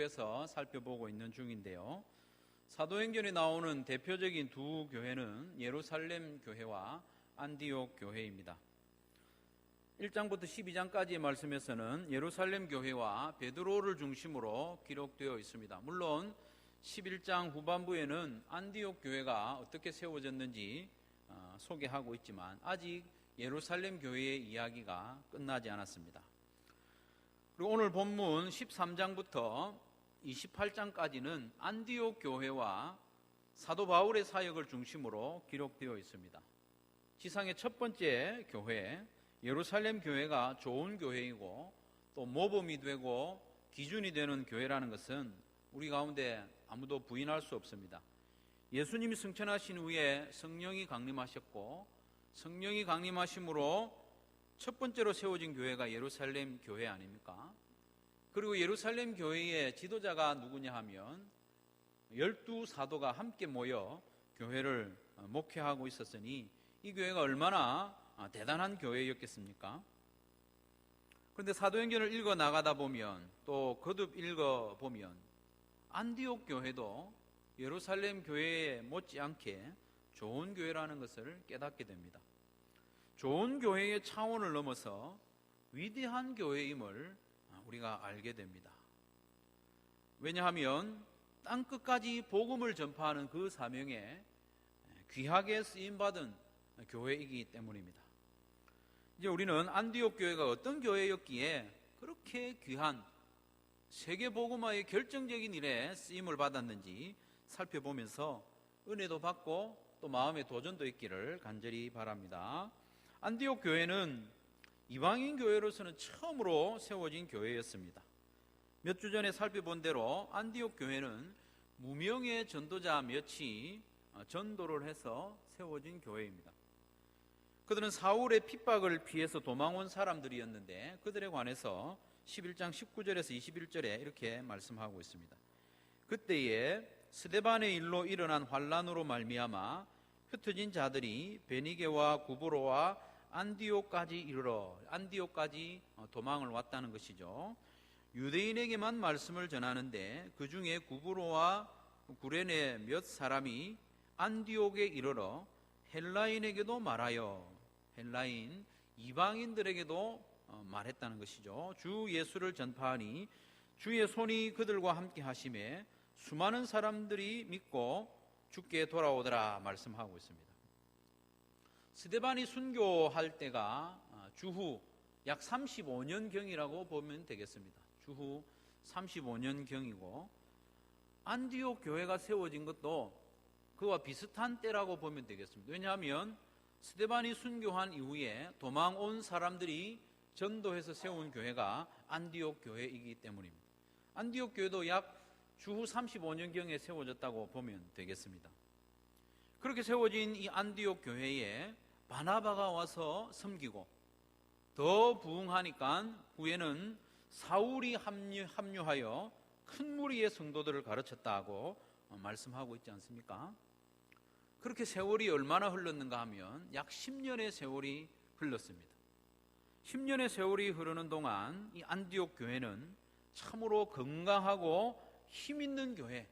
계속해서 살펴보고 있는 중인데요. 사도행전에 나오는 대표적인 두 교회는 예루살렘 교회와 안디옥 교회입니다. 1장부터 12장까지의 말씀에서는 예루살렘 교회와 베드로를 중심으로 기록되어 있습니다. 물론 11장 후반부에는 안디옥 교회가 어떻게 세워졌는지 소개하고 있지만 아직 예루살렘 교회의 이야기가 끝나지 않았습니다. 그리고 오늘 본문 13장부터 28장까지는 안디옥 교회와 사도 바울의 사역을 중심으로 기록되어 있습니다. 지상의 첫 번째 교회, 예루살렘 교회가 좋은 교회이고 또 모범이 되고 기준이 되는 교회라는 것은 우리 가운데 아무도 부인할 수 없습니다. 예수님이 승천하신 후에 성령이 강림하셨고 성령이 강림하심으로 첫 번째로 세워진 교회가 예루살렘 교회 아닙니까? 그리고 예루살렘 교회의 지도자가 누구냐 하면 12사도가 함께 모여 교회를 목회하고 있었으니 이 교회가 얼마나 대단한 교회였겠습니까? 그런데 사도행전을 읽어 나가다 보면 또 거듭 읽어 보면 안디옥 교회도 예루살렘 교회에 못지않게 좋은 교회라는 것을 깨닫게 됩니다. 좋은 교회의 차원을 넘어서 위대한 교회임을 우리가 알게 됩니다. 왜냐하면 땅끝까지 복음을 전파하는 그 사명에 귀하게 쓰임받은 교회이기 때문입니다. 이제 우리는 안디옥 교회가 어떤 교회였기에 그렇게 귀한 세계복음화의 결정적인 일에 쓰임을 받았는지 살펴보면서 은혜도 받고 또 마음의 도전도 있기를 간절히 바랍니다. 안디옥 교회는 이방인 교회로서는 처음으로 세워진 교회였습니다. 몇 주 전에 살펴본 대로 안디옥 교회는 무명의 전도자 몇이 전도를 해서 세워진 교회입니다. 그들은 사울의 핍박을 피해서 도망온 사람들이었는데 그들에 관해서 11장 19절에서 21절에 이렇게 말씀하고 있습니다. 그때에 스데반의 일로 일어난 환란으로 말미암아 흩어진 자들이 베니게와 구브로와 안디옥까지 이르러 안디옥까지 도망을 왔다는 것이죠. 유대인에게만 말씀을 전하는데 그 중에 구브로와 구레네 몇 사람이 안디옥에 이르러 헬라인에게도 말하여 헬라인 이방인들에게도 말했다는 것이죠. 주 예수를 전파하니 주의 손이 그들과 함께 하심에 수많은 사람들이 믿고 주께 돌아오더라 말씀하고 있습니다. 스데반이 순교할 때가 주후 약 35년경이라고 보면 되겠습니다. 주후 35년경이고 안디옥 교회가 세워진 것도 그와 비슷한 때라고 보면 되겠습니다. 왜냐하면 스데반이 순교한 이후에 도망온 사람들이 전도해서 세운 교회가 안디옥 교회이기 때문입니다. 안디옥 교회도 약 주후 35년경에 세워졌다고 보면 되겠습니다. 그렇게 세워진 이 안디옥 교회에 바나바가 와서 섬기고 더 부흥하니까 후에는 사울이 합류하여 큰 무리의 성도들을 가르쳤다고 말씀하고 있지 않습니까? 그렇게 세월이 얼마나 흘렀는가 하면 약 10년의 세월이 흘렀습니다. 10년의 세월이 흐르는 동안 이 안디옥 교회는 참으로 건강하고 힘있는 교회,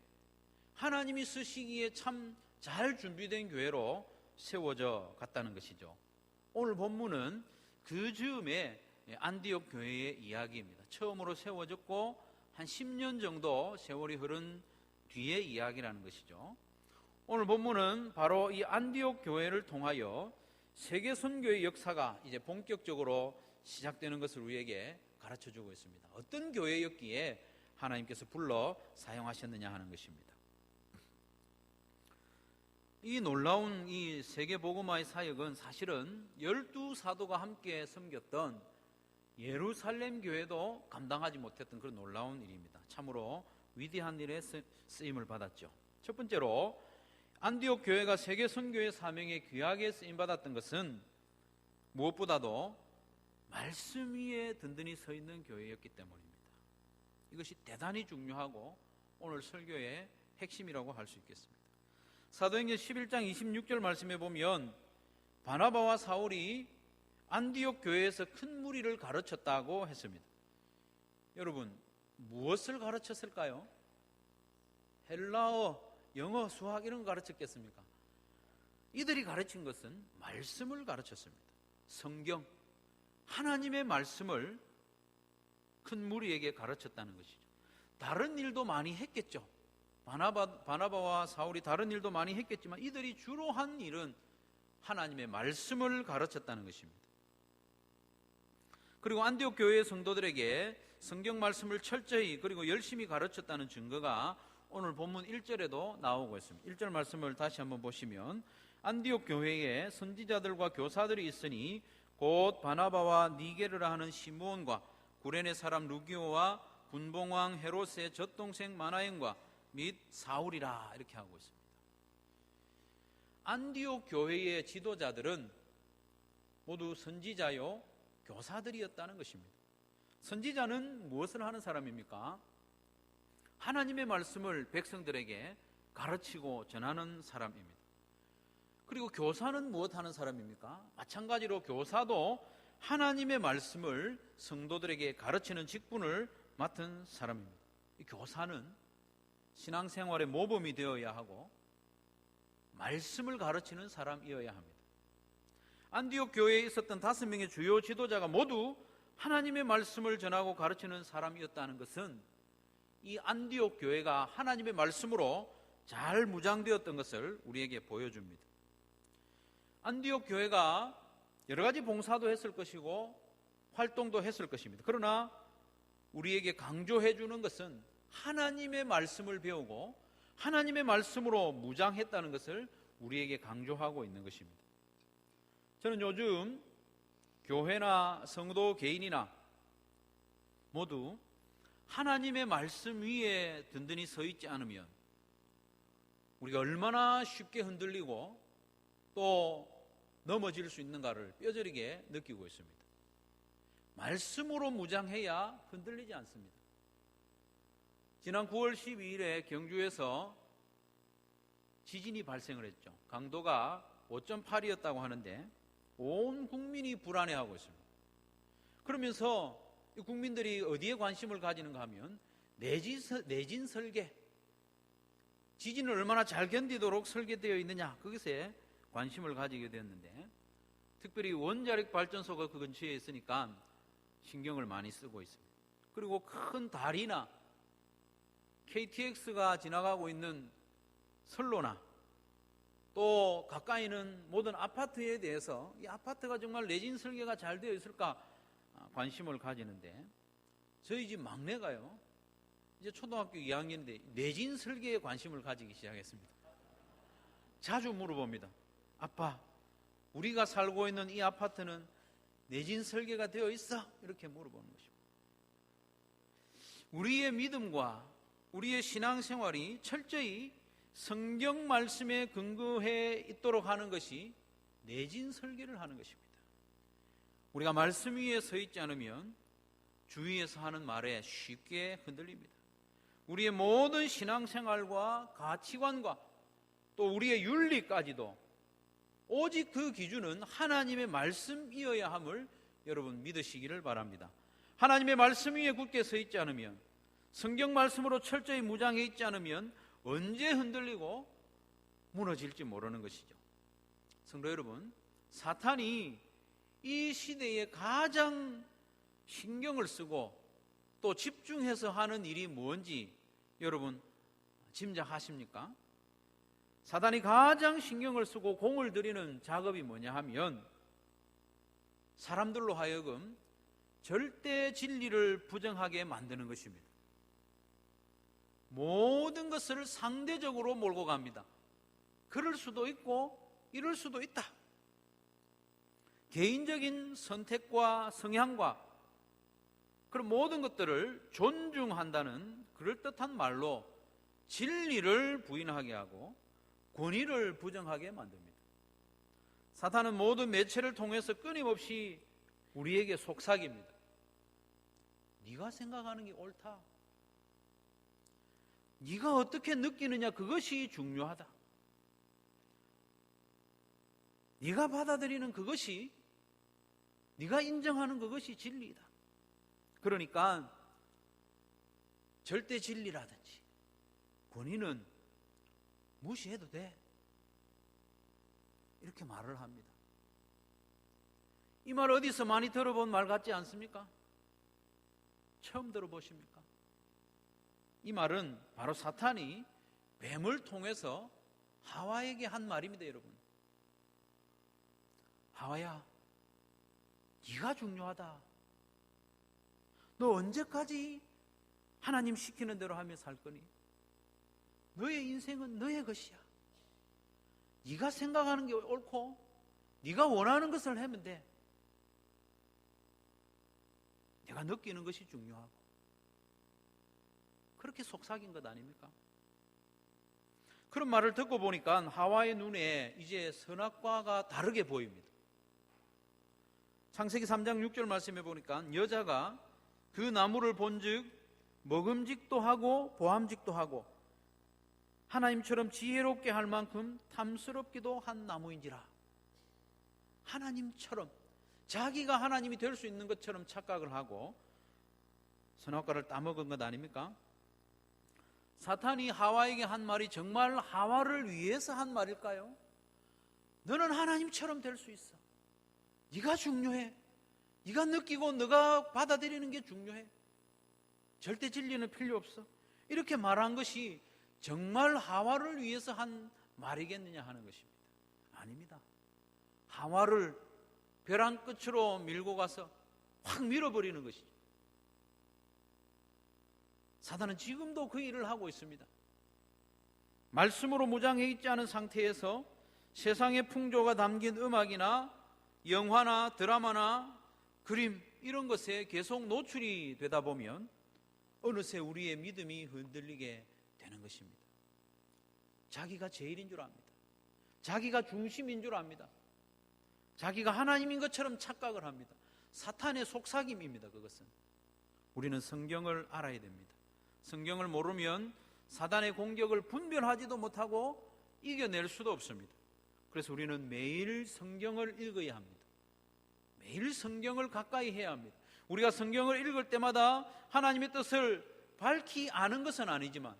하나님이 쓰시기에 참 잘 준비된 교회로 세워져 갔다는 것이죠. 오늘 본문은 그 즈음에 안디옥 교회의 이야기입니다. 처음으로 세워졌고 한 10년 정도 세월이 흐른 뒤의 이야기라는 것이죠. 오늘 본문은 바로 이 안디옥 교회를 통하여 세계 선교의 역사가 이제 본격적으로 시작되는 것을 우리에게 가르쳐주고 있습니다. 어떤 교회였기에 하나님께서 불러 사용하셨느냐 하는 것입니다. 이 놀라운 이 세계복음화의 사역은 사실은 12사도가 함께 섬겼던 예루살렘 교회도 감당하지 못했던 그런 놀라운 일입니다. 참으로 위대한 일에 쓰임을 받았죠. 첫 번째로 안디옥 교회가 세계 선교의 사명에 귀하게 쓰임받았던 것은 무엇보다도 말씀 위에 든든히 서 있는 교회였기 때문입니다. 이것이 대단히 중요하고 오늘 설교의 핵심이라고 할 수 있겠습니다. 사도행전 11장 26절 말씀에 보면 바나바와 사울이 안디옥 교회에서 큰 무리를 가르쳤다고 했습니다. 여러분, 무엇을 가르쳤을까요? 헬라어, 영어, 수학 이런 거 가르쳤겠습니까? 이들이 가르친 것은 말씀을 가르쳤습니다. 성경, 하나님의 말씀을 큰 무리에게 가르쳤다는 것이죠. 다른 일도 많이 했겠죠. 바나바와 사울이 다른 일도 많이 했겠지만 이들이 주로 한 일은 하나님의 말씀을 가르쳤다는 것입니다. 그리고 안디옥 교회의 성도들에게 성경 말씀을 철저히 그리고 열심히 가르쳤다는 증거가 오늘 본문 1절에도 나오고 있습니다. 1절 말씀을 다시 한번 보시면 안디옥 교회에 선지자들과 교사들이 있으니 곧 바나바와 니게르라 하는 시므온과 구레네 사람 루기오와 군봉왕 헤롯의 젖동생 마나엔과 및 사울이라 이렇게 하고 있습니다. 안디옥 교회의 지도자들은 모두 선지자요 교사들이었다는 것입니다. 선지자는 무엇을 하는 사람입니까? 하나님의 말씀을 백성들에게 가르치고 전하는 사람입니다. 그리고 교사는 무엇 하는 사람입니까? 마찬가지로 교사도 하나님의 말씀을 성도들에게 가르치는 직분을 맡은 사람입니다. 이 교사는 신앙생활의 모범이 되어야 하고 말씀을 가르치는 사람이어야 합니다. 안디옥 교회에 있었던 5명의 주요 지도자가 모두 하나님의 말씀을 전하고 가르치는 사람이었다는 것은 이 안디옥 교회가 하나님의 말씀으로 잘 무장되었던 것을 우리에게 보여줍니다. 안디옥 교회가 여러 가지 봉사도 했을 것이고 활동도 했을 것입니다. 그러나 우리에게 강조해 주는 것은 하나님의 말씀을 배우고 하나님의 말씀으로 무장했다는 것을 우리에게 강조하고 있는 것입니다. 저는 요즘 교회나 성도 개인이나 모두 하나님의 말씀 위에 든든히 서 있지 않으면 우리가 얼마나 쉽게 흔들리고 또 넘어질 수 있는가를 뼈저리게 느끼고 있습니다. 말씀으로 무장해야 흔들리지 않습니다. 지난 9월 12일에 경주에서 지진이 발생을 했죠. 강도가 5.8이었다고 하는데 온 국민이 불안해하고 있습니다. 그러면서 국민들이 어디에 관심을 가지는가 하면 내진 설계, 지진을 얼마나 잘 견디도록 설계되어 있느냐, 그것에 관심을 가지게 되었는데 특별히 원자력 발전소가 그 근처에 있으니까 신경을 많이 쓰고 있습니다. 그리고 큰 다리나 KTX가 지나가고 있는 선로나 또 가까이는 모든 아파트에 대해서 이 아파트가 정말 내진 설계가 잘 되어 있을까 관심을 가지는데 저희 집 막내가요 이제 초등학교 2학년인데 내진 설계에 관심을 가지기 시작했습니다. 자주 물어봅니다. 아빠, 우리가 살고 있는 이 아파트는 내진 설계가 되어 있어? 이렇게 물어보는 것입니다. 우리의 믿음과 우리의 신앙생활이 철저히 성경 말씀에 근거해 있도록 하는 것이 내진 설계를 하는 것입니다. 우리가 말씀 위에 서 있지 않으면 주위에서 하는 말에 쉽게 흔들립니다. 우리의 모든 신앙생활과 가치관과 또 우리의 윤리까지도 오직 그 기준은 하나님의 말씀이어야 함을 여러분 믿으시기를 바랍니다. 하나님의 말씀 위에 굳게 서 있지 않으면, 성경 말씀으로 철저히 무장해 있지 않으면 언제 흔들리고 무너질지 모르는 것이죠. 성도 여러분, 사탄이 이 시대에 가장 신경을 쓰고 또 집중해서 하는 일이 뭔지 여러분 짐작하십니까? 사단이 가장 신경을 쓰고 공을 들이는 작업이 뭐냐 하면 사람들로 하여금 절대 진리를 부정하게 만드는 것입니다. 모든 것을 상대적으로 몰고 갑니다. 그럴 수도 있고 이럴 수도 있다. 개인적인 선택과 성향과 그런 모든 것들을 존중한다는 그럴듯한 말로 진리를 부인하게 하고 권위를 부정하게 만듭니다. 사탄은 모든 매체를 통해서 끊임없이 우리에게 속삭입니다. 네가 생각하는 게 옳다. 네가 어떻게 느끼느냐, 그것이 중요하다. 네가 받아들이는 그것이, 네가 인정하는 그것이 진리다. 그러니까 절대 진리라든지 권위는 무시해도 돼, 이렇게 말을 합니다. 이 말 어디서 많이 들어본 말 같지 않습니까? 처음 들어보십니까? 이 말은 바로 사탄이 뱀을 통해서 하와에게 한 말입니다. 여러분, 하와야, 네가 중요하다. 너 언제까지 하나님 시키는 대로 하며 살 거니? 너의 인생은 너의 것이야. 네가 생각하는 게 옳고 네가 원하는 것을 하면 돼. 내가 느끼는 것이 중요하고. 그렇게 속삭인 것 아닙니까? 그런 말을 듣고 보니까 하와의 눈에 이제 선악과가 다르게 보입니다. 창세기 3장 6절 말씀해 보니까 여자가 그 나무를 본즉 먹음직도 하고 보암직도 하고 하나님처럼 지혜롭게 할 만큼 탐스럽기도 한 나무인지라. 하나님처럼, 자기가 하나님이 될 수 있는 것처럼 착각을 하고 선악과를 따먹은 것 아닙니까? 사탄이 하와에게 한 말이 정말 하와를 위해서 한 말일까요? 너는 하나님처럼 될 수 있어. 네가 중요해. 네가 느끼고 네가 받아들이는 게 중요해. 절대 진리는 필요 없어. 이렇게 말한 것이 정말 하와를 위해서 한 말이겠느냐 하는 것입니다. 아닙니다. 하와를 벼랑 끝으로 밀고 가서 확 밀어버리는 것이죠. 사단은 지금도 그 일을 하고 있습니다. 말씀으로 무장해 있지 않은 상태에서 세상의 풍조가 담긴 음악이나 영화나 드라마나 그림, 이런 것에 계속 노출이 되다 보면 어느새 우리의 믿음이 흔들리게 되는 것입니다. 자기가 제일인 줄 압니다. 자기가 중심인 줄 압니다. 자기가 하나님인 것처럼 착각을 합니다. 사탄의 속삭임입니다. 그것은 우리는 성경을 알아야 됩니다. 성경을 모르면 사단의 공격을 분별하지도 못하고 이겨낼 수도 없습니다. 그래서 우리는 매일 성경을 읽어야 합니다. 매일 성경을 가까이 해야 합니다. 우리가 성경을 읽을 때마다 하나님의 뜻을 밝히 아는 것은 아니지만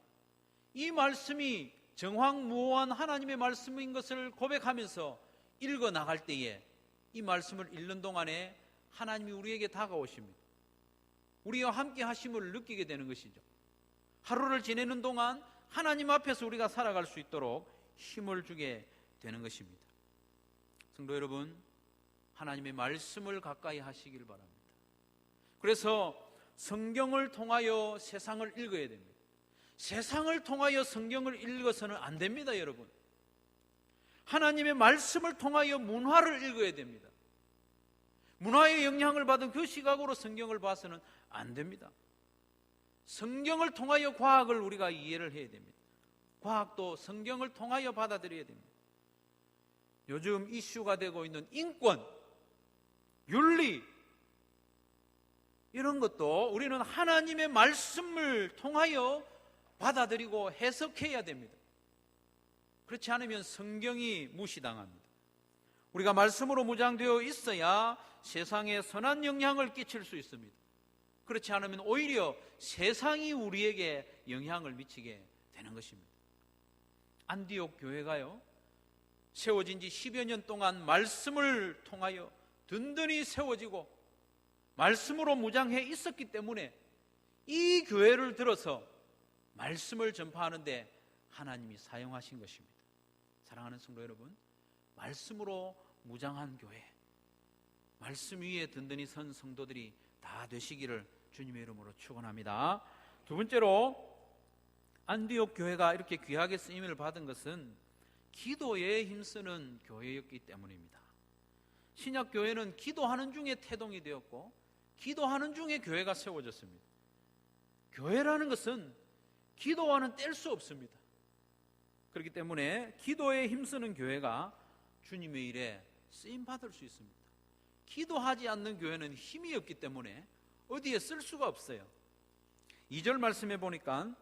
이 말씀이 정황무오한 하나님의 말씀인 것을 고백하면서 읽어 나갈 때에 이 말씀을 읽는 동안에 하나님이 우리에게 다가오십니다. 우리와 함께 하심을 느끼게 되는 것이죠. 하루를 지내는 동안 하나님 앞에서 우리가 살아갈 수 있도록 힘을 주게 되는 것입니다. 성도 여러분, 하나님의 말씀을 가까이 하시길 바랍니다. 그래서 성경을 통하여 세상을 읽어야 됩니다. 세상을 통하여 성경을 읽어서는 안 됩니다, 여러분. 하나님의 말씀을 통하여 문화를 읽어야 됩니다. 문화의 영향을 받은 그 시각으로 성경을 봐서는 안 됩니다. 성경을 통하여 과학을 우리가 이해를 해야 됩니다. 과학도 성경을 통하여 받아들여야 됩니다. 요즘 이슈가 되고 있는 인권, 윤리, 이런 것도 우리는 하나님의 말씀을 통하여 받아들이고 해석해야 됩니다. 그렇지 않으면 성경이 무시당합니다. 우리가 말씀으로 무장되어 있어야 세상에 선한 영향을 끼칠 수 있습니다. 그렇지 않으면 오히려 세상이 우리에게 영향을 미치게 되는 것입니다. 안디옥 교회가요, 세워진 지 10여 년 동안 말씀을 통하여 든든히 세워지고 말씀으로 무장해 있었기 때문에 이 교회를 들어서 말씀을 전파하는데 하나님이 사용하신 것입니다. 사랑하는 성도 여러분, 말씀으로 무장한 교회, 말씀 위에 든든히 선 성도들이 다 되시기를 주님의 이름으로 축원합니다. 두 번째로 안디옥 교회가 이렇게 귀하게 쓰임을 받은 것은 기도에 힘쓰는 교회였기 때문입니다. 신약 교회는 기도하는 중에 태동이 되었고 기도하는 중에 교회가 세워졌습니다. 교회라는 것은 기도와는 뗄 수 없습니다. 그렇기 때문에 기도에 힘쓰는 교회가 주님의 일에 쓰임받을 수 있습니다. 기도하지 않는 교회는 힘이 없기 때문에 어디에 쓸 수가 없어요. 2절 말씀해 보니까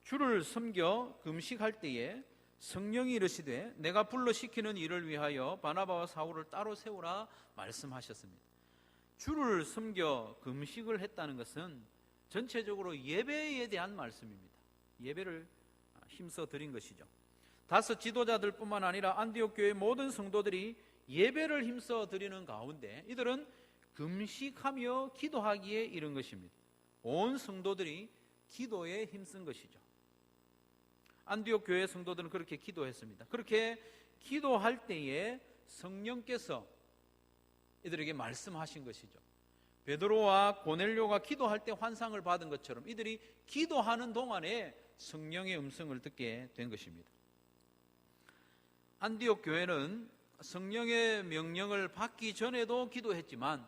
주를 섬겨 금식할 때에 성령이 이르시되 내가 불러 시키는 일을 위하여 바나바와 사울을 따로 세우라 말씀하셨습니다. 주를 섬겨 금식을 했다는 것은 전체적으로 예배에 대한 말씀입니다. 예배를 힘써 드린 것이죠. 5 지도자들뿐만 아니라 안디옥 교회 모든 성도들이 예배를 힘써 드리는 가운데 이들은 금식하며 기도하기에 이른 것입니다. 온 성도들이 기도에 힘쓴 것이죠. 안디옥 교회 성도들은 그렇게 기도했습니다. 그렇게 기도할 때에 성령께서 이들에게 말씀하신 것이죠. 베드로와 고넬료가 기도할 때 환상을 받은 것처럼 이들이 기도하는 동안에 성령의 음성을 듣게 된 것입니다. 안디옥 교회는 성령의 명령을 받기 전에도 기도했지만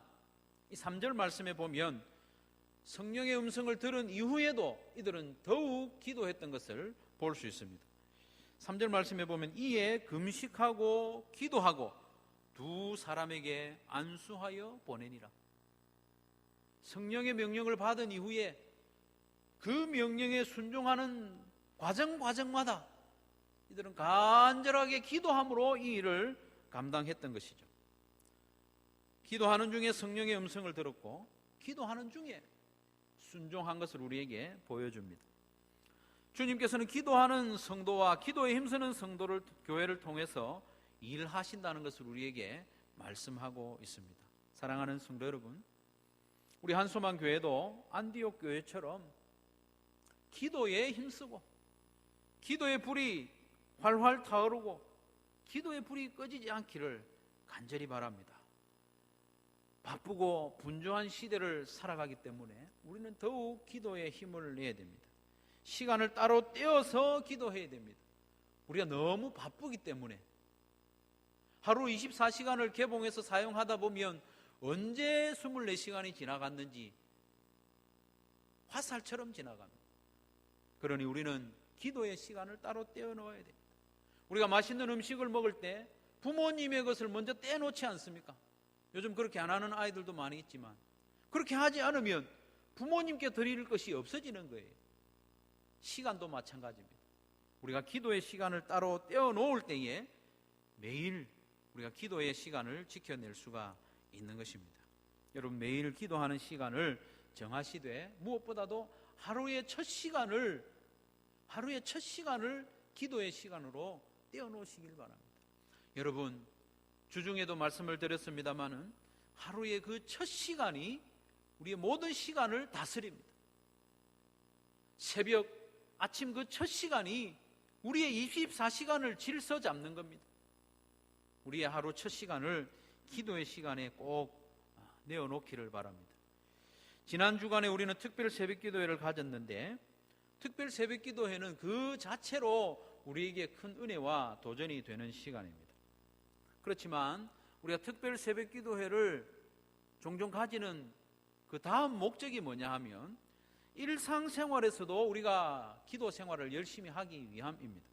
이 3절 말씀에 보면 성령의 음성을 들은 이후에도 이들은 더욱 기도했던 것을 볼 수 있습니다. 3절 말씀에 보면 이에 금식하고 기도하고 두 사람에게 안수하여 보내니라. 성령의 명령을 받은 이후에 그 명령에 순종하는 과정마다 이들은 간절하게 기도함으로 이 일을 감당했던 것이죠. 기도하는 중에 성령의 음성을 들었고 기도하는 중에 순종한 것을 우리에게 보여줍니다. 주님께서는 기도하는 성도와 기도에 힘쓰는 성도를 교회를 통해서 일하신다는 것을 우리에게 말씀하고 있습니다. 사랑하는 성도 여러분, 우리 한소만 교회도 안디옥 교회처럼 기도에 힘쓰고 기도의 불이 활활 타오르고 기도의 불이 꺼지지 않기를 간절히 바랍니다. 바쁘고 분주한 시대를 살아가기 때문에 우리는 더욱 기도에 힘을 내야 됩니다. 시간을 따로 떼어서 기도해야 됩니다. 우리가 너무 바쁘기 때문에 하루 24시간을 개봉해서 사용하다 보면 언제 24시간이 지나갔는지 화살처럼 지나갑니다. 그러니 우리는 기도의 시간을 따로 떼어 넣어야 됩니다. 우리가 맛있는 음식을 먹을 때 부모님의 것을 먼저 떼놓지 않습니까? 요즘 그렇게 안 하는 아이들도 많이 있지만 그렇게 하지 않으면 부모님께 드릴 것이 없어지는 거예요. 시간도 마찬가지입니다. 우리가 기도의 시간을 따로 떼어 놓을 때에 매일 우리가 기도의 시간을 지켜낼 수가 있는 것입니다. 여러분, 매일 기도하는 시간을 정하시되 무엇보다도 하루의 첫 시간을 기도의 시간으로 떼어 놓으시길 바랍니다. 여러분, 주중에도 말씀을 드렸습니다마는 하루의 그 첫 시간이 우리의 모든 시간을 다스립니다. 새벽 아침 그 첫 시간이 우리의 24시간을 질서 잡는 겁니다. 우리의 하루 첫 시간을 기도의 시간에 꼭 내어놓기를 바랍니다. 지난 주간에 우리는 특별 새벽기도회를 가졌는데 특별 새벽기도회는 그 자체로 우리에게 큰 은혜와 도전이 되는 시간입니다. 그렇지만 우리가 특별 새벽기도회를 종종 가지는 그 다음 목적이 뭐냐 하면 일상생활에서도 우리가 기도 생활을 열심히 하기 위함입니다.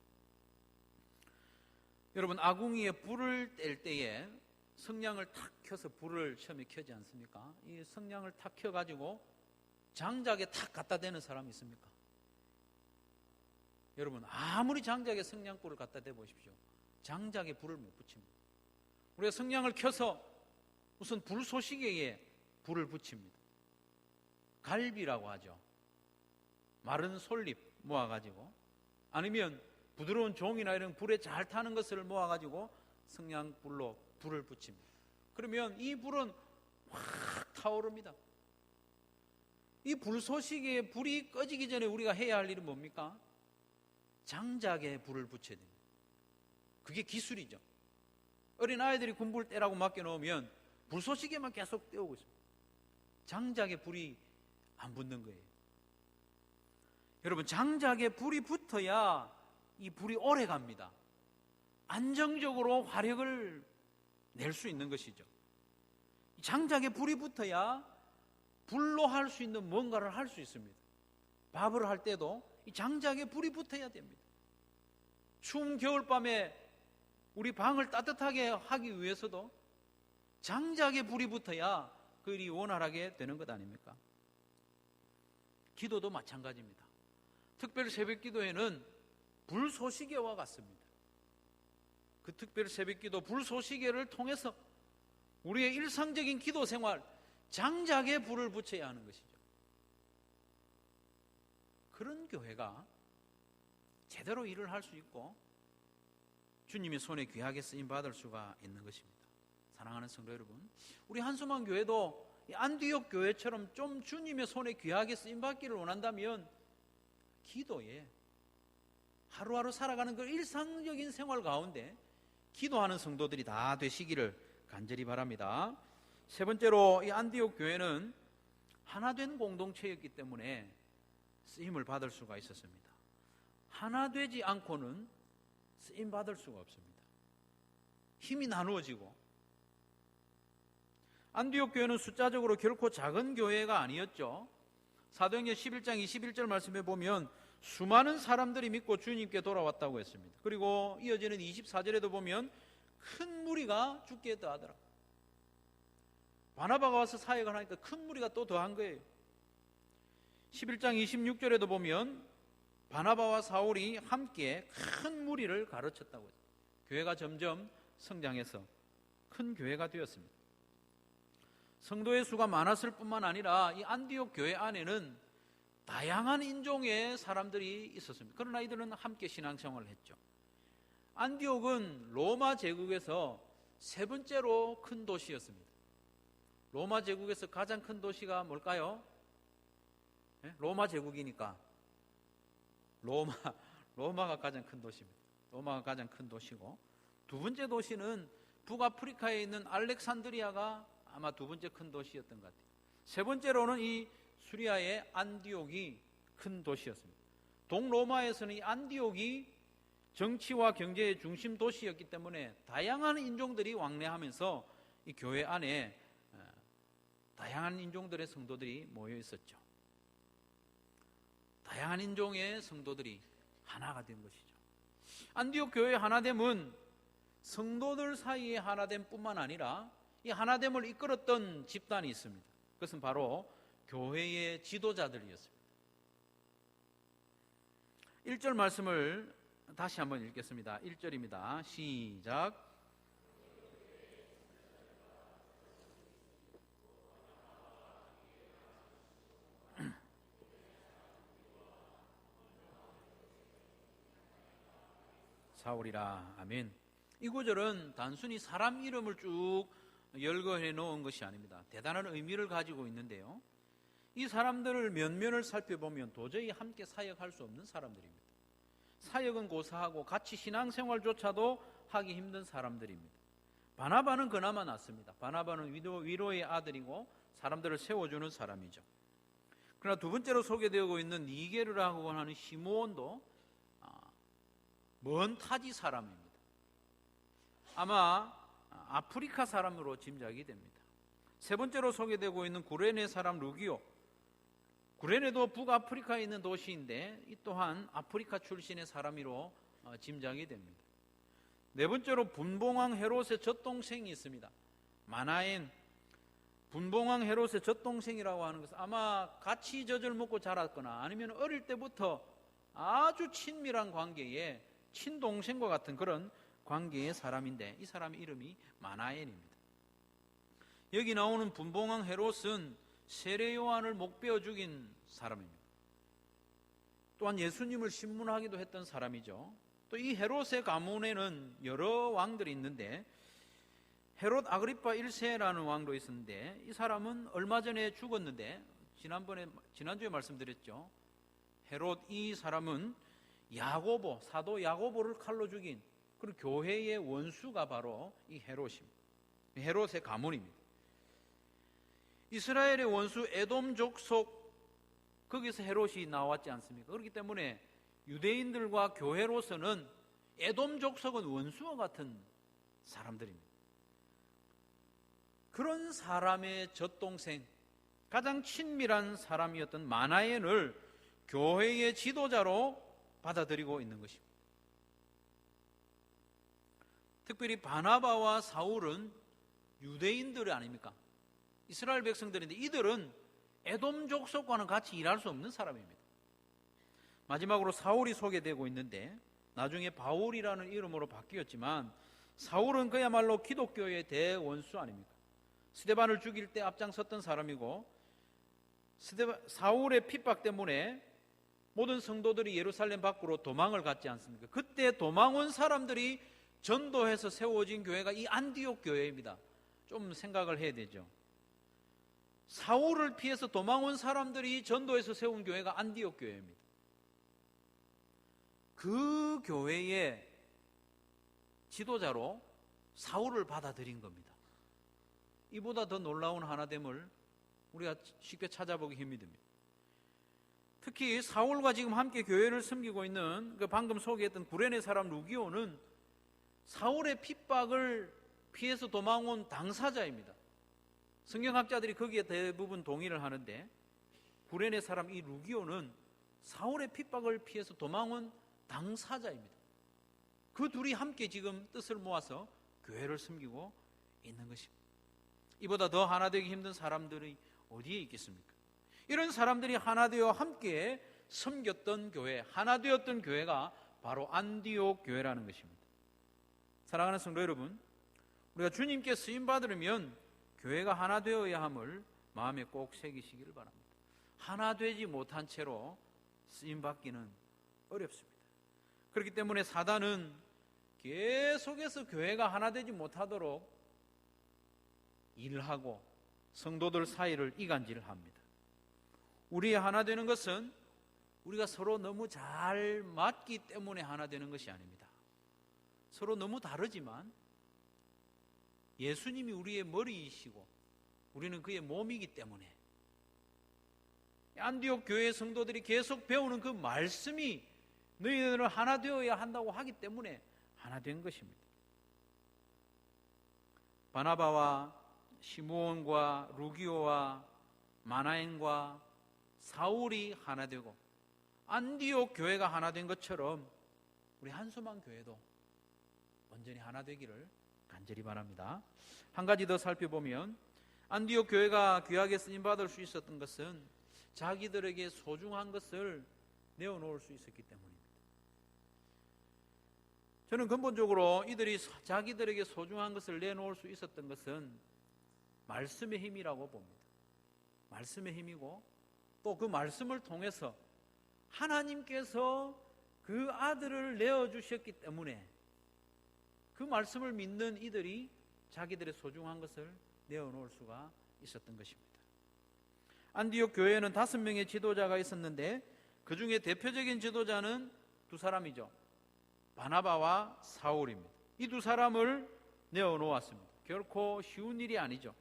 여러분, 아궁이에 불을 뗄 때에 성냥을 탁 켜서 불을 처음에 켜지 않습니까? 이 성냥을 탁 켜가지고 장작에 탁 갖다 대는 사람이 있습니까? 여러분, 아무리 장작에 성냥불을 갖다 대보십시오. 장작에 불을 못 붙입니다. 우리가 성냥을 켜서 우선 불쏘시개에 불을 붙입니다. 갈비라고 하죠. 마른 솔잎 모아가지고, 아니면 부드러운 종이나 이런 불에 잘 타는 것을 모아가지고 성냥불로 불을 붙입니다. 그러면 이 불은 확 타오릅니다. 이 불쏘시개에 불이 꺼지기 전에 우리가 해야 할 일은 뭡니까? 장작에 불을 붙여야 됩니다. 그게 기술이죠. 어린 아이들이 군불 떼라고 맡겨놓으면 불쏘시개만 계속 떼우고 있습니다. 장작에 불이 안 붙는 거예요. 여러분, 장작에 불이 붙어야 이 불이 오래 갑니다. 안정적으로 화력을 낼 수 있는 것이죠. 장작에 불이 붙어야 불로 할 수 있는 뭔가를 할 수 있습니다. 밥을 할 때도 이 장작에 불이 붙어야 됩니다. 추운 겨울밤에 우리 방을 따뜻하게 하기 위해서도 장작에 불이 붙어야 그 일이 원활하게 되는 것 아닙니까? 기도도 마찬가지입니다. 특별 새벽 기도에는 불쏘시개와 같습니다. 그 특별 새벽 기도 불쏘시개를 통해서 우리의 일상적인 기도 생활, 장작에 불을 붙여야 하는 것이죠. 그런 교회가 제대로 일을 할 수 있고 주님의 손에 귀하게 쓰임받을 수가 있는 것입니다. 사랑하는 성도 여러분, 우리 한수만 교회도 안디옥 교회처럼 좀 주님의 손에 귀하게 쓰임받기를 원한다면 기도에 하루하루 살아가는 그 일상적인 생활 가운데 기도하는 성도들이 다 되시기를 간절히 바랍니다. 세 번째로 이 안디옥 교회는 하나된 공동체였기 때문에 쓰임을 받을 수가 있었습니다. 하나 되지 않고는 쓰임 받을 수가 없습니다. 힘이 나누어지고, 안디옥 교회는 숫자적으로 결코 작은 교회가 아니었죠. 사도행전 11장 21절 말씀에 보면 수많은 사람들이 믿고 주님께 돌아왔다고 했습니다. 그리고 이어지는 24절에도 보면 큰 무리가 죽게 더하더라. 바나바가 와서 사역을 하니까 큰 무리가 또 더한 거예요. 11장 26절에도 보면 바나바와 사울이 함께 큰 무리를 가르쳤다고 했습니다. 교회가 점점 성장해서 큰 교회가 되었습니다. 성도의 수가 많았을 뿐만 아니라 이 안디옥 교회 안에는 다양한 인종의 사람들이 있었습니다. 그러나 이들은 함께 신앙생활을 했죠. 안디옥은 로마 제국에서 세 번째로 큰 도시였습니다. 로마 제국에서 가장 큰 도시가 뭘까요? 로마 제국이니까 로마가 가장 큰 도시입니다. 로마가 가장 큰 도시고, 두 번째 도시는 북아프리카에 있는 알렉산드리아가 아마 두 번째 큰 도시였던 것 같아요. 세 번째로는 이 수리아의 안디옥이 큰 도시였습니다. 동로마에서는 이 안디옥이 정치와 경제의 중심 도시였기 때문에 다양한 인종들이 왕래하면서 이 교회 안에 다양한 인종들의 성도들이 모여 있었죠. 다양한 인종의 성도들이 하나가 된 것이죠. 안디옥 교회의 하나됨은 성도들 사이의 하나됨 뿐만 아니라 이 하나됨을 이끌었던 집단이 있습니다. 그것은 바로 교회의 지도자들이었습니다. 1절 말씀을 다시 한번 읽겠습니다. 1절입니다. 시작. 사울이라. 아멘. 이 구절은 단순히 사람 이름을 쭉 열거해 놓은 것이 아닙니다. 대단한 의미를 가지고 있는데요, 이 사람들을 면면을 살펴보면 도저히 함께 사역할 수 없는 사람들입니다. 사역은 고사하고 같이 신앙생활조차도 하기 힘든 사람들입니다. 바나바는 그나마 낫습니다. 바나바는 위로의 아들이고 사람들을 세워주는 사람이죠. 그러나 두 번째로 소개되고 있는 니게르라고 하는 시므온도 먼 타지 사람입니다. 아마 아프리카 사람으로 짐작이 됩니다. 세 번째로 소개되고 있는 구레네 사람 루기오. 구레네도 북아프리카에 있는 도시인데 이 또한 아프리카 출신의 사람으로 짐작이 됩니다. 네 번째로 분봉왕 헤롯의 젖동생이 있습니다. 마나엔. 분봉왕 헤롯의 젖동생이라고 하는 것은 아마 같이 젖을 먹고 자랐거나 아니면 어릴 때부터 아주 친밀한 관계에 친동생과 같은 그런 관계의 사람인데, 이 사람의 이름이 마나엔입니다. 여기 나오는 분봉왕 헤롯은 세례 요한을 목베어 죽인 사람입니다. 또한 예수님을 신문하기도 했던 사람이죠. 또 이 헤롯의 가문에는 여러 왕들이 있는데 헤롯 아그리파 1세라는 왕도 있었는데 이 사람은 얼마 전에 죽었는데 지난주에 말씀드렸죠. 헤롯 이 사람은 야고보, 사도 야고보를 칼로 죽인 그리고 교회의 원수가 바로 이 헤롯입니다. 헤롯의 가문입니다. 이스라엘의 원수 에돔 족속, 거기서 헤롯이 나왔지 않습니까? 그렇기 때문에 유대인들과 교회로서는 에돔 족속은 원수와 같은 사람들입니다. 그런 사람의 젖동생, 가장 친밀한 사람이었던 마나엔을 교회의 지도자로 받아들이고 있는 것입니다. 특별히 바나바와 사울은 유대인들 아닙니까? 이스라엘 백성들인데 이들은 에돔 족속과는 같이 일할 수 없는 사람입니다. 마지막으로 사울이 소개되고 있는데 나중에 바울이라는 이름으로 바뀌었지만 사울은 그야말로 기독교의 대원수 아닙니까? 스데반을 죽일 때 앞장섰던 사람이고 사울의 핍박 때문에 모든 성도들이 예루살렘 밖으로 도망을 갔지 않습니까? 그때 도망 온 사람들이 전도해서 세워진 교회가 이 안디옥 교회입니다. 좀 생각을 해야 되죠. 사울을 피해서 도망 온 사람들이 전도해서 세운 교회가 안디옥 교회입니다. 그 교회의 지도자로 사울을 받아들인 겁니다. 이보다 더 놀라운 하나됨을 우리가 쉽게 찾아보기 힘이 듭니다. 특히 사울과 지금 함께 교회를 섬기고 있는 그 방금 소개했던 구레네 사람 루기오는 사울의 핍박을 피해서 도망온 당사자입니다. 성경학자들이 거기에 대부분 동의를 하는데 구레네 사람 이 루기오는 사울의 핍박을 피해서 도망온 당사자입니다. 그 둘이 함께 지금 뜻을 모아서 교회를 섬기고 있는 것입니다. 이보다 더 하나 되기 힘든 사람들이 어디에 있겠습니까? 이런 사람들이 하나 되어 함께 섬겼던 교회, 하나 되었던 교회가 바로 안디옥 교회라는 것입니다. 사랑하는 성도 여러분, 우리가 주님께 쓰임 받으려면 교회가 하나 되어야 함을 마음에 꼭 새기시기를 바랍니다. 하나 되지 못한 채로 쓰임 받기는 어렵습니다. 그렇기 때문에 사단은 계속해서 교회가 하나 되지 못하도록 일하고 성도들 사이를 이간질합니다. 우리 하나 되는 것은 우리가 서로 너무 잘 맞기 때문에 하나 되는 것이 아닙니다. 서로 너무 다르지만 예수님이 우리의 머리이시고 우리는 그의 몸이기 때문에 안디옥 교회 성도들이 계속 배우는 그 말씀이 너희들은 하나 되어야 한다고 하기 때문에 하나 된 것입니다. 바나바와 시므온과 루기오와 마나엔과 사울이 하나 되고 안디옥 교회가 하나 된 것처럼 우리 한수만 교회도 온전히 하나 되기를 간절히 바랍니다. 한 가지 더 살펴보면 안디옥 교회가 귀하게 쓰임받을 수 있었던 것은 자기들에게 소중한 것을 내어놓을 수 있었기 때문입니다. 저는 근본적으로 이들이 자기들에게 소중한 것을 내놓을 수 있었던 것은 말씀의 힘이라고 봅니다. 말씀의 힘이고 또 그 말씀을 통해서 하나님께서 그 아들을 내어주셨기 때문에 그 말씀을 믿는 이들이 자기들의 소중한 것을 내어놓을 수가 있었던 것입니다. 안디옥 교회에는 5명의 지도자가 있었는데 그 중에 대표적인 지도자는 두 사람이죠. 바나바와 사울입니다. 이 두 사람을 내어놓았습니다. 결코 쉬운 일이 아니죠.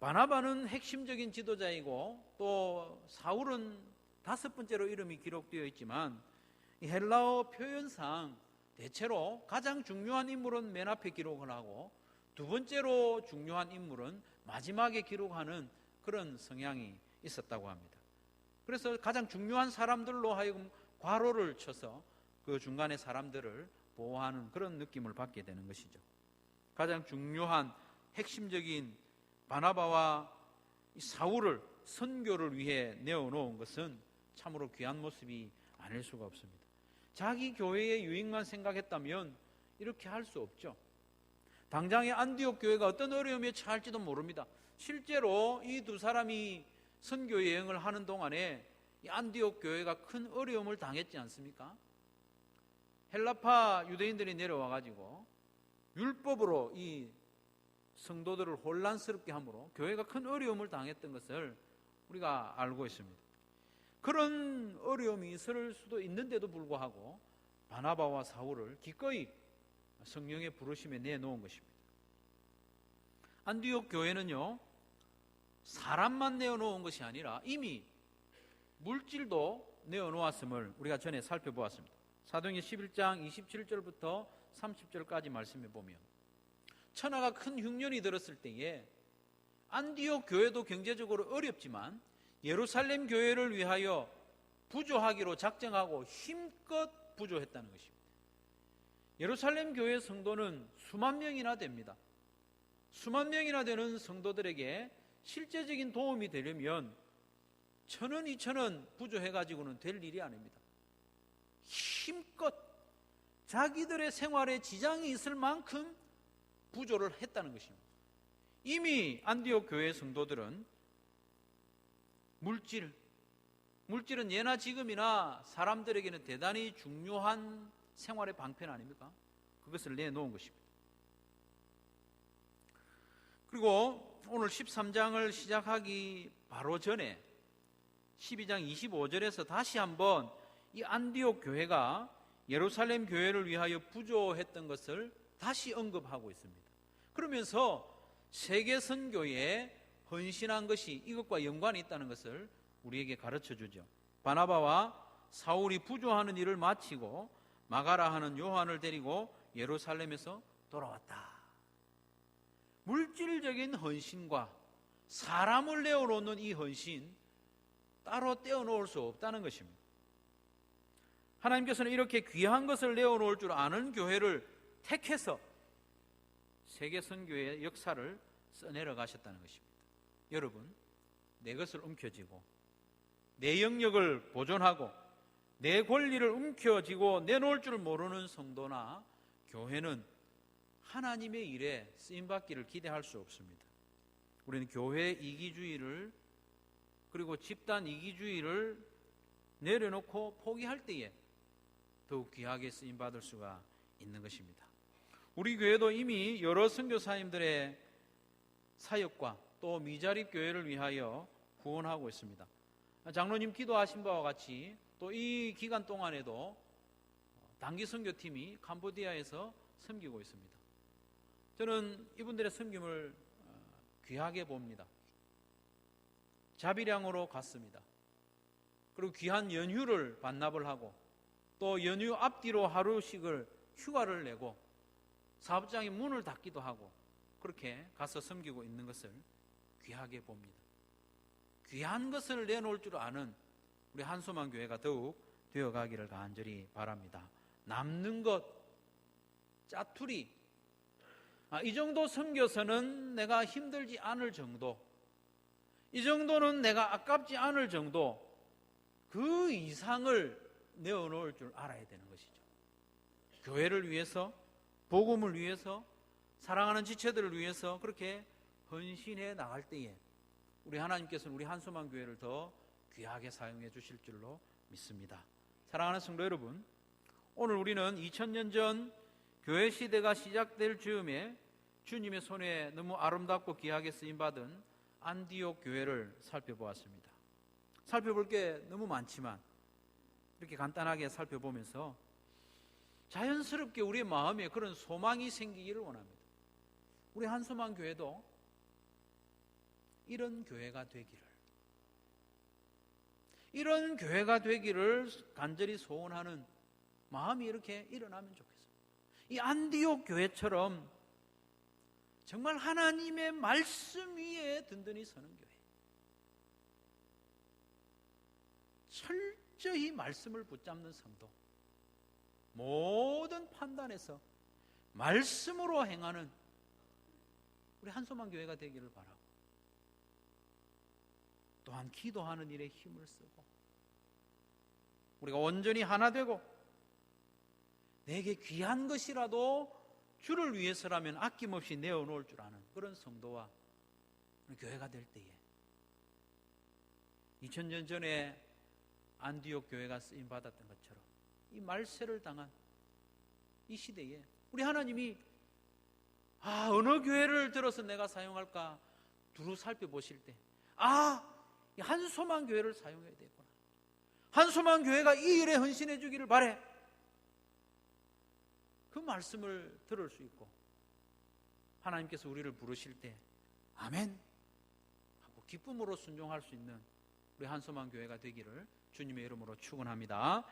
바나바는 핵심적인 지도자이고 또 사울은 5번째로 이름이 기록되어 있지만 이 헬라어 표현상 대체로 가장 중요한 인물은 맨 앞에 기록을 하고 두 번째로 중요한 인물은 마지막에 기록하는 그런 성향이 있었다고 합니다. 그래서 가장 중요한 사람들로 하여금 괄호를 쳐서 그 중간의 사람들을 보호하는 그런 느낌을 받게 되는 것이죠. 가장 중요한 핵심적인 바나바와 사울을 선교를 위해 내어놓은 것은 참으로 귀한 모습이 아닐 수가 없습니다. 자기 교회의 유익만 생각했다면 이렇게 할 수 없죠. 당장의 안디옥 교회가 어떤 어려움에 처할지도 모릅니다. 실제로 이 두 사람이 선교 여행을 하는 동안에 이 안디옥 교회가 큰 어려움을 당했지 않습니까? 헬라파 유대인들이 내려와 가지고 율법으로 이 성도들을 혼란스럽게 함으로 교회가 큰 어려움을 당했던 것을 우리가 알고 있습니다. 그런 어려움이 있을 수도 있는데도 불구하고 바나바와 사울을 기꺼이 성령의 부르심에 내놓은 것입니다. 안디옥 교회는요, 사람만 내어놓은 것이 아니라 이미 물질도 내어놓았음을 우리가 전에 살펴보았습니다. 사도행전 11장 27절부터 30절까지 말씀해 보면 천하가 큰 흉년이 들었을 때에 안디옥 교회도 경제적으로 어렵지만 예루살렘 교회를 위하여 부조하기로 작정하고 힘껏 부조했다는 것입니다. 예루살렘 교회 성도는 수만 명이나 됩니다. 수만 명이나 되는 성도들에게 실제적인 도움이 되려면 1,000원, 2,000원 부조해가지고는 될 일이 아닙니다. 힘껏 자기들의 생활에 지장이 있을 만큼 부조를 했다는 것입니다. 이미 안디옥 교회 성도들은 물질은 예나 지금이나 사람들에게는 대단히 중요한 생활의 방편 아닙니까? 그것을 내놓은 것입니다. 그리고 오늘 13장을 시작하기 바로 전에 12장 25절에서 다시 한번 이 안디옥 교회가 예루살렘 교회를 위하여 부조했던 것을 다시 언급하고 있습니다. 그러면서 세계 선교에 헌신한 것이 이것과 연관이 있다는 것을 우리에게 가르쳐 주죠. 바나바와 사울이 부조하는 일을 마치고 마가라 하는 요한을 데리고 예루살렘에서 돌아왔다. 물질적인 헌신과 사람을 내어놓는 이 헌신 따로 떼어놓을 수 없다는 것입니다. 하나님께서는 이렇게 귀한 것을 내어놓을 줄 아는 교회를 택해서 세계 선교의 역사를 써내려 가셨다는 것입니다. 여러분, 내 것을 움켜쥐고 내 영역을 보존하고 내 권리를 움켜쥐고 내놓을 줄 모르는 성도나 교회는 하나님의 일에 쓰임받기를 기대할 수 없습니다. 우리는 교회 이기주의를 그리고 집단 이기주의를 내려놓고 포기할 때에 더욱 귀하게 쓰임받을 수가 있는 것입니다. 우리 교회도 이미 여러 선교사님들의 사역과 또 미자립 교회를 위하여 구원하고 있습니다. 장로님 기도하신 바와 같이 또 이 기간 동안에도 단기 선교팀이 캄보디아에서 섬기고 있습니다. 저는 이분들의 섬김을 귀하게 봅니다. 자비량으로 갔습니다. 그리고 귀한 연휴를 반납을 하고 또 연휴 앞뒤로 하루씩을 휴가를 내고 사업장의 문을 닫기도 하고 그렇게 가서 섬기고 있는 것을 귀하게 봅니다. 귀한 것을 내놓을 줄 아는 우리 한소만 교회가 더욱 되어가기를 간절히 바랍니다. 남는 것, 짜투리, 이 정도 섬겨서는 내가 힘들지 않을 정도, 이 정도는 내가 아깝지 않을 정도, 그 이상을 내어놓을 줄 알아야 되는 것이죠. 교회를 위해서, 복음을 위해서, 사랑하는 지체들을 위해서 그렇게 헌신해 나갈 때에 우리 하나님께서는 우리 한소만 교회를 더 귀하게 사용해 주실 줄로 믿습니다. 사랑하는 성도 여러분, 오늘 우리는 2000년 전 교회 시대가 시작될 즈음에 주님의 손에 너무 아름답고 귀하게 쓰임받은 안디옥 교회를 살펴보았습니다. 살펴볼 게 너무 많지만 이렇게 간단하게 살펴보면서 자연스럽게 우리의 마음에 그런 소망이 생기기를 원합니다. 우리 한소만 교회도 이런 교회가 되기를, 이런 교회가 되기를 간절히 소원하는 마음이 이렇게 일어나면 좋겠습니다. 이 안디옥 교회처럼 정말 하나님의 말씀 위에 든든히 서는 교회, 철저히 말씀을 붙잡는 성도, 모든 판단에서 말씀으로 행하는 우리 한소만 교회가 되기를 바라고, 또한 기도하는 일에 힘을 쓰고 우리가 온전히 하나 되고 내게 귀한 것이라도 주를 위해서라면 아낌없이 내어놓을 줄 아는 그런 성도와 교회가 될 때에 2000년 전에 안디옥 교회가 쓰임받았던 것처럼 이 말세를 당한 이 시대에 우리 하나님이 어느 교회를 들어서 내가 사용할까 두루 살펴보실 때 이 한소만 교회를 사용해야 되겠구나, 한소만 교회가 이 일에 헌신해 주기를 바래, 그 말씀을 들을 수 있고 하나님께서 우리를 부르실 때 아멘 하고 기쁨으로 순종할 수 있는 우리 한소만 교회가 되기를 주님의 이름으로 축원합니다.